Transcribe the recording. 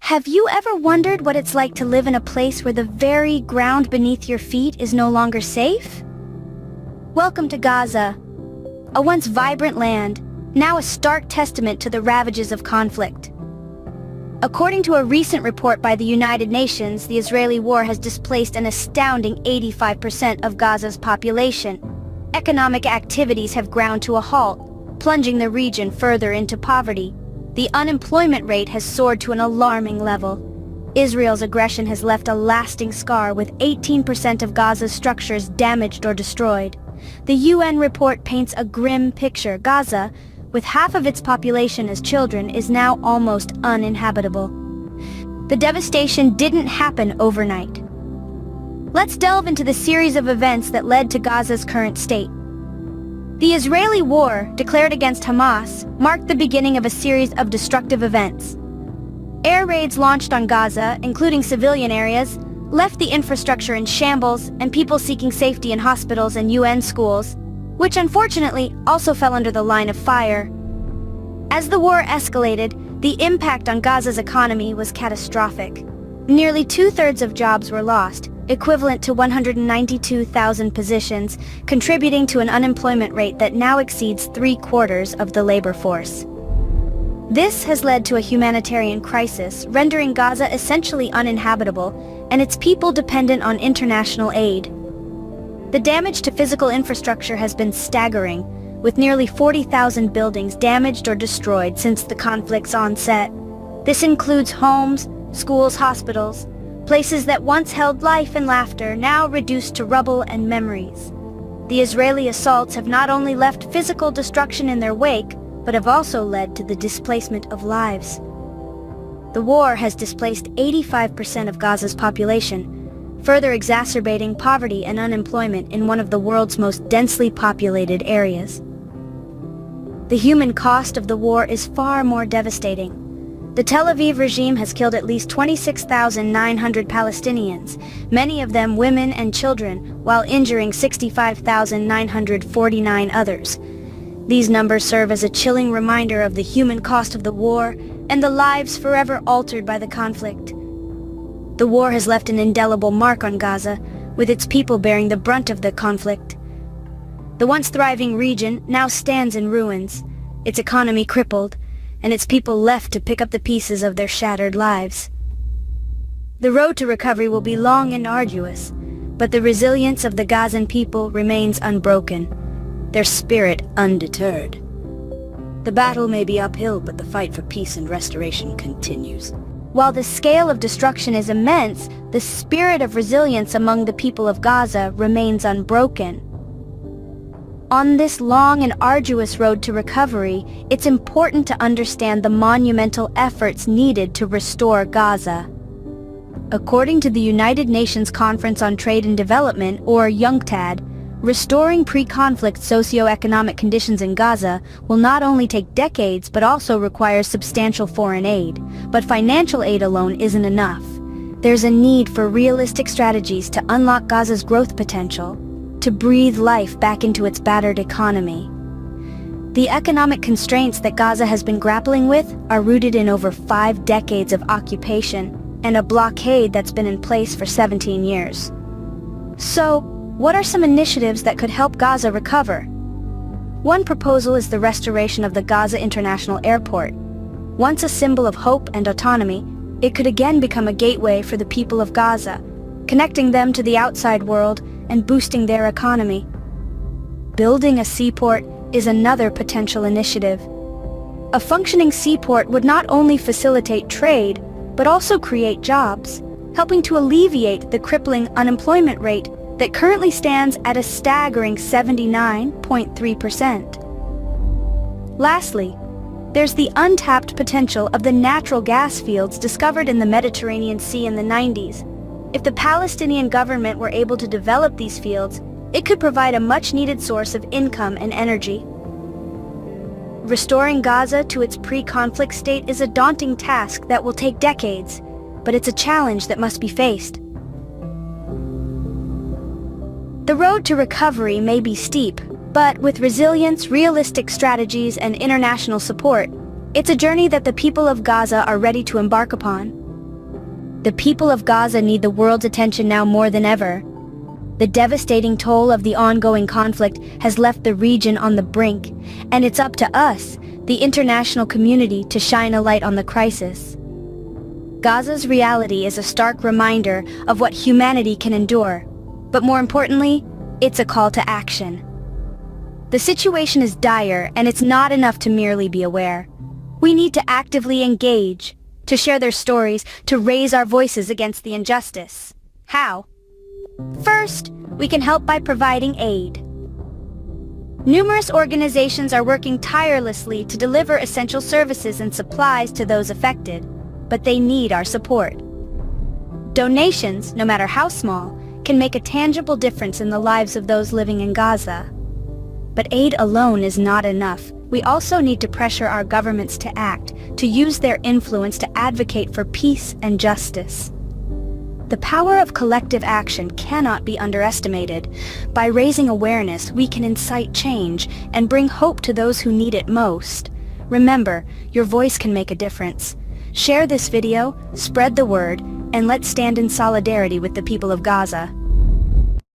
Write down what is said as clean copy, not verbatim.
Have you ever wondered what it's like to live in a place where the very ground beneath your feet is no longer safe? Welcome to Gaza, a once vibrant land, now a stark testament to the ravages of conflict. According to a recent report by the United Nations, the Israeli war has displaced an astounding 85% of Gaza's population. Economic activities have ground to a halt, plunging the region further into poverty. The unemployment rate has soared to an alarming level. Israel's aggression has left a lasting scar, with 18% of Gaza's structures damaged or destroyed. The UN report paints a grim picture. Gaza, with half of its population as children, is now almost uninhabitable. The devastation didn't happen overnight. Let's delve into the series of events that led to Gaza's current state. The Israeli war, declared against Hamas, marked the beginning of a series of destructive events. Air raids launched on Gaza, including civilian areas, left the infrastructure in shambles and people seeking safety in hospitals and UN schools, which unfortunately also fell under the line of fire. As the war escalated, the impact on Gaza's economy was catastrophic. Nearly two-thirds of jobs were lost, equivalent to 192,000 positions, contributing to an unemployment rate that now exceeds 3/4 of the labor force. This has led to a humanitarian crisis, rendering Gaza essentially uninhabitable and its people dependent on international aid. The damage to physical infrastructure has been staggering, with nearly 40,000 buildings damaged or destroyed since the conflict's onset. This includes homes, schools, hospitals, places that once held life and laughter, now reduced to rubble and memories. The Israeli assaults have not only left physical destruction in their wake, but have also led to the displacement of lives. The war has displaced 85% of Gaza's population, further exacerbating poverty and unemployment in one of the world's most densely populated areas. The human cost of the war is far more devastating. The Tel Aviv regime has killed at least 26,900 Palestinians, many of them women and children, while injuring 65,949 others. These numbers serve as a chilling reminder of the human cost of the war and the lives forever altered by the conflict. The war has left an indelible mark on Gaza, with its people bearing the brunt of the conflict. The once thriving region now stands in ruins, its economy crippled, and its people left to pick up the pieces of their shattered lives. The road to recovery will be long and arduous, but the resilience of the Gazan people remains unbroken, their spirit undeterred. The battle may be uphill, but the fight for peace and restoration continues. While the scale of destruction is immense, the spirit of resilience among the people of Gaza remains unbroken. On this long and arduous road to recovery, it's important to understand the monumental efforts needed to restore Gaza. According to the United Nations Conference on Trade and Development, or UNCTAD, restoring pre-conflict socio-economic conditions in Gaza will not only take decades but also require substantial foreign aid. But financial aid alone isn't enough. There's a need for realistic strategies to unlock Gaza's growth potential, to breathe life back into its battered economy. The economic constraints that Gaza has been grappling with are rooted in over 5 decades of occupation and a blockade that's been in place for 17 years. So, what are some initiatives that could help Gaza recover? One proposal is the restoration of the Gaza International Airport. Once a symbol of hope and autonomy, it could again become a gateway for the people of Gaza, connecting them to the outside world and boosting their economy. Building a seaport is another potential initiative. A functioning seaport would not only facilitate trade, but also create jobs, helping to alleviate the crippling unemployment rate that currently stands at a staggering 79.3%. Lastly, there's the untapped potential of the natural gas fields discovered in the Mediterranean Sea in the 90s. If the Palestinian government were able to develop these fields, it could provide a much-needed source of income and energy. Restoring Gaza to its pre-conflict state is a daunting task that will take decades, but it's a challenge that must be faced. The road to recovery may be steep, but with resilience, realistic strategies, and international support, it's a journey that the people of Gaza are ready to embark upon. The people of Gaza need the world's attention now more than ever. The devastating toll of the ongoing conflict has left the region on the brink, and it's up to us, the international community, to shine a light on the crisis. Gaza's reality is a stark reminder of what humanity can endure, but more importantly, it's a call to action. The situation is dire, and it's not enough to merely be aware. We need to actively engage, to share their stories, to raise our voices against the injustice. How? First, we can help by providing aid. Numerous organizations are working tirelessly to deliver essential services and supplies to those affected, but they need our support. Donations, no matter how small, can make a tangible difference in the lives of those living in Gaza. But aid alone is not enough. We also need to pressure our governments to act, to use their influence to advocate for peace and justice. The power of collective action cannot be underestimated. By raising awareness, we can incite change and bring hope to those who need it most. Remember, your voice can make a difference. Share this video, spread the word, and let's stand in solidarity with the people of Gaza.